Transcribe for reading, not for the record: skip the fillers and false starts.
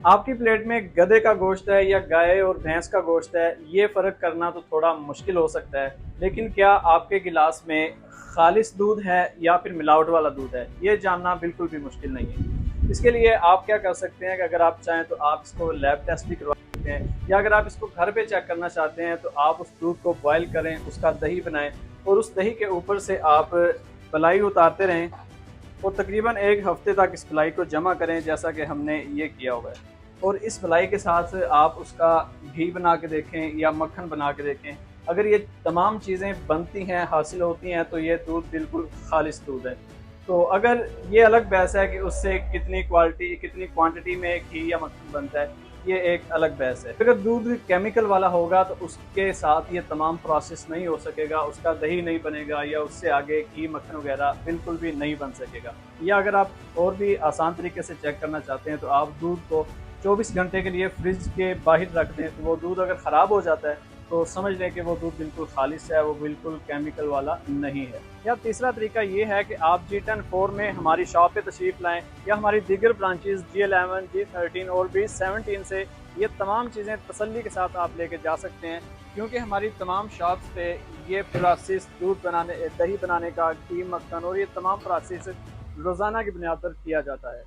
आपकी प्लेट में गधे का गोश्त है या गाय और भैंस का गोश्त है, ये फ़र्क करना तो थोड़ा मुश्किल हो सकता है। लेकिन क्या आपके गिलास में खालिस दूध है या फिर मिलावट वाला दूध है, ये जानना बिल्कुल भी मुश्किल नहीं है। इसके लिए आप क्या कर सकते हैं कि अगर आप चाहें तो आप इसको लैब टेस्ट भी करवा सकते हैं, या अगर आप इसको घर पे चेक करना चाहते हैं तो आप उस दूध को बॉयल करें, उसका दही बनाएं और उस दही के ऊपर से आप मलाई उतारते रहें और तकरीबन 1 हफ्ते तक इस मलाई को जमा करें, जैसा कि हमने ये किया हुआ है। और इस मलाई के साथ आप उसका घी बना के देखें या मक्खन बना के देखें। अगर ये तमाम चीज़ें बनती हैं, हासिल होती हैं, तो ये दूध बिल्कुल खालिस दूध है। तो अगर ये अलग बहस है कि उससे कितनी क्वांटिटी में घी या मक्खन बनता है, ये एक अलग बहस है। अगर दूध केमिकल वाला होगा तो उसके साथ ये तमाम प्रोसेस नहीं हो सकेगा, उसका दही नहीं बनेगा या उससे आगे घी मक्खन वगैरह बिल्कुल भी नहीं बन सकेगा। या अगर आप और भी आसान तरीके से चेक करना चाहते हैं तो आप दूध को 24 घंटे के लिए फ्रिज के बाहर रख दें, तो वो दूध अगर ख़राब हो जाता है तो समझ लें कि वो दूध बिल्कुल खालिश है, वो बिल्कुल केमिकल वाला नहीं है। या तीसरा तरीका ये है कि आप G10 4 में हमारी शॉप पे तशरीफ़ लाएँ या हमारी दीगर ब्रांचेज़ G11, G13 और B17 से ये तमाम चीज़ें तसल्ली के साथ आप लेके जा सकते हैं, क्योंकि हमारी तमाम शॉप्स पे ये प्रोसेस दूध बनाने, दही बनाने का, घी, मक्खन और ये तमाम प्रोसेस रोज़ाना की बुनियाद पर किया जाता है।